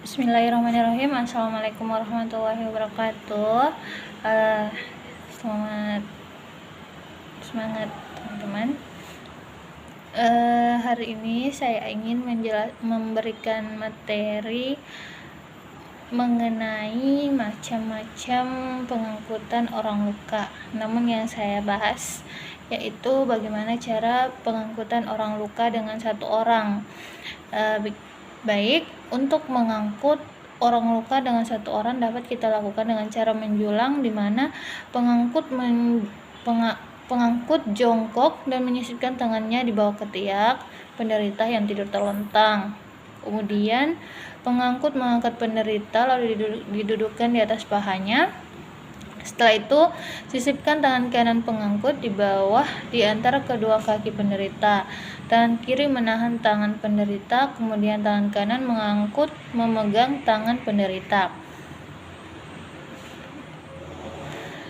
Bismillahirrahmanirrahim. Assalamualaikum warahmatullahi wabarakatuh. Selamat semangat teman-teman. Hari ini saya ingin memberikan materi mengenai macam-macam pengangkutan orang luka. Namun yang saya bahas yaitu bagaimana cara pengangkutan orang luka dengan satu orang. Baik, untuk mengangkut orang luka dengan satu orang dapat kita lakukan dengan cara menjulang, di mana pengangkut jongkok dan menyisipkan tangannya di bawah ketiak penderita yang tidur terlentang. Kemudian pengangkut mengangkat penderita lalu didudukkan di atas pahanya. Setelah itu, sisipkan tangan kanan pengangkut di bawah di antara kedua kaki penderita. Tangan kiri menahan tangan penderita, kemudian tangan kanan mengangkut memegang tangan penderita.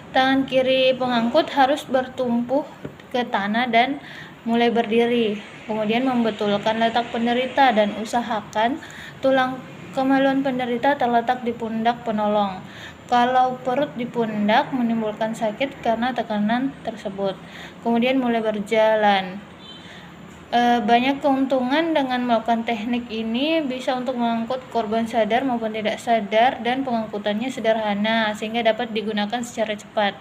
Tangan kiri pengangkut harus bertumpu ke tanah dan mulai berdiri. Kemudian membetulkan letak penderita dan usahakan tulang kemaluan penderita terletak di pundak penolong. Kalau perut di pundak menimbulkan sakit karena tekanan tersebut. Kemudian mulai berjalan. Banyak keuntungan dengan melakukan teknik ini, bisa untuk mengangkut korban sadar maupun tidak sadar, dan pengangkutannya sederhana sehingga dapat digunakan secara cepat.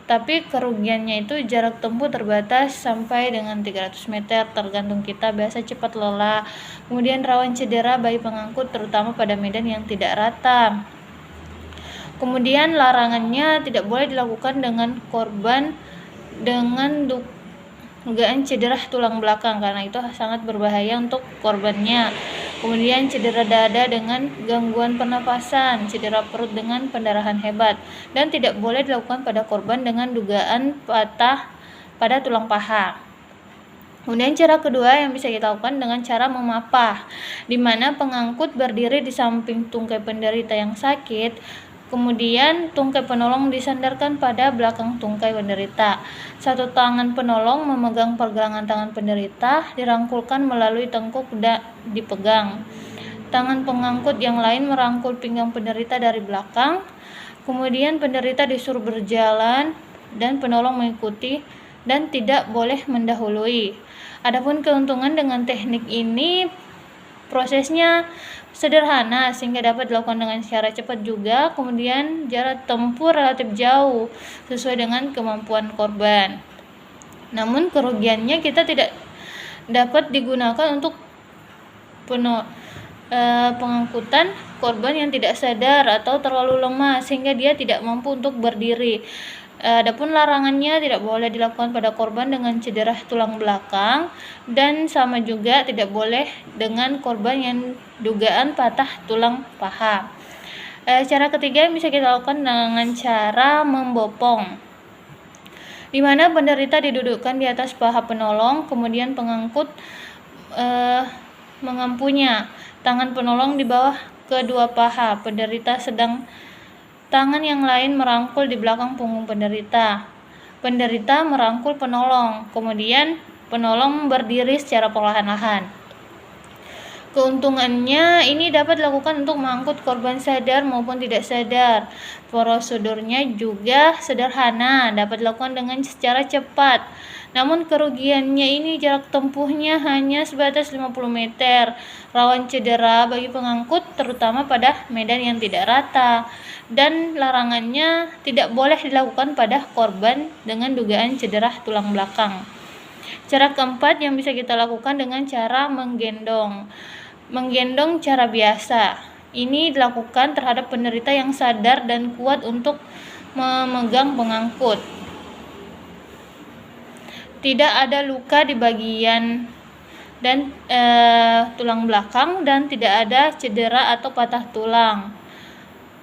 Tapi kerugiannya itu jarak tempuh terbatas sampai dengan 300 meter, tergantung kita, biasa cepat lelah. Kemudian rawan cedera bagi pengangkut terutama pada medan yang tidak rata. Kemudian larangannya tidak boleh dilakukan dengan korban dengan dugaan cedera tulang belakang karena itu sangat berbahaya untuk korbannya. Kemudian cedera dada dengan gangguan pernapasan, cedera perut dengan pendarahan hebat, dan tidak boleh dilakukan pada korban dengan dugaan patah pada tulang paha. Kemudian cara kedua yang bisa kita lakukan dengan cara memapah, di mana pengangkut berdiri di samping tungkai penderita yang sakit. Kemudian tungkai penolong disandarkan pada belakang tungkai penderita. Satu tangan penolong memegang pergelangan tangan penderita, dirangkulkan melalui tengkuk dan dipegang. Tangan pengangkut yang lain merangkul pinggang penderita dari belakang. Kemudian penderita disuruh berjalan dan penolong mengikuti dan tidak boleh mendahului. Adapun keuntungan dengan teknik ini, prosesnya sederhana sehingga dapat dilakukan dengan cara cepat juga, kemudian jarak tempuh relatif jauh sesuai dengan kemampuan korban. Namun kerugiannya kita tidak dapat digunakan untuk pengangkutan korban yang tidak sadar atau terlalu lemah sehingga dia tidak mampu untuk berdiri. Adapun larangannya tidak boleh dilakukan pada korban dengan cedera tulang belakang, dan sama juga tidak boleh dengan korban yang dugaan patah tulang paha. Cara ketiga yang bisa kita lakukan dengan cara membopong, di mana penderita didudukkan di atas paha penolong, kemudian pengangkut mengampunya. Tangan penolong di bawah kedua paha penderita, sedang tangan yang lain merangkul di belakang punggung penderita. Penderita merangkul penolong, kemudian penolong berdiri secara perlahan-lahan. Keuntungannya ini dapat dilakukan untuk mengangkut korban sadar maupun tidak sadar. Prosedurnya juga sederhana, dapat dilakukan dengan secara cepat. Namun kerugiannya ini jarak tempuhnya hanya sebatas 50 meter. Rawan cedera bagi pengangkut terutama pada medan yang tidak rata. Dan larangannya tidak boleh dilakukan pada korban dengan dugaan cedera tulang belakang. Cara keempat yang bisa kita lakukan dengan cara menggendong. Menggendong cara biasa. Ini dilakukan terhadap penderita yang sadar dan kuat untuk memegang pengangkut. Tidak ada luka di bagian dan tulang belakang, dan tidak ada cedera atau patah tulang.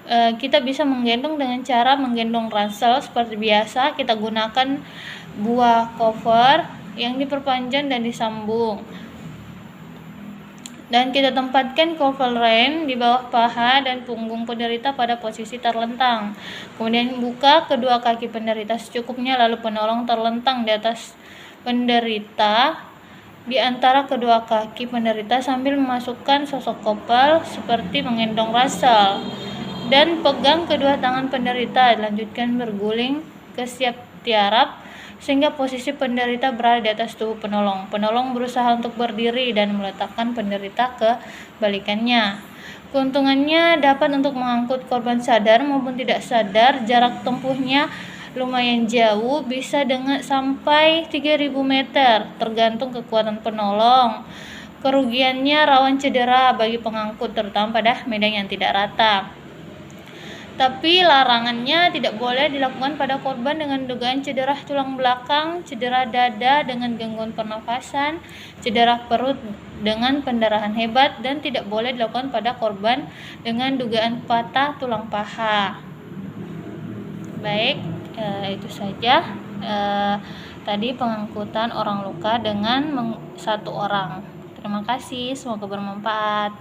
Kita bisa menggendong dengan cara menggendong ransel seperti biasa. Kita gunakan buah cover yang diperpanjang dan disambung, dan kita tempatkan cover lain di bawah paha dan punggung penderita pada posisi terlentang. Kemudian buka kedua kaki penderita secukupnya, lalu penolong terlentang di atas penderita di antara kedua kaki penderita sambil memasukkan sosok kopel seperti menggendong rasel. Dan pegang kedua tangan penderita, lanjutkan berguling ke setiap tiarap sehingga posisi penderita berada di atas tubuh penolong. Penolong berusaha untuk berdiri dan meletakkan penderita ke balikannya. Keuntungannya dapat untuk mengangkut korban sadar maupun tidak sadar. Jarak tempuhnya lumayan jauh, bisa dengan sampai 3000 meter, tergantung kekuatan penolong. Kerugiannya rawan cedera bagi pengangkut, terutama pada medan yang tidak rata. Tapi larangannya tidak boleh dilakukan pada korban dengan dugaan cedera tulang belakang, cedera dada dengan gangguan pernafasan, cedera perut dengan pendarahan hebat, dan tidak boleh dilakukan pada korban dengan dugaan patah tulang paha. Baik, itu saja tadi pengangkutan orang luka dengan satu orang. Terima kasih, semoga bermanfaat.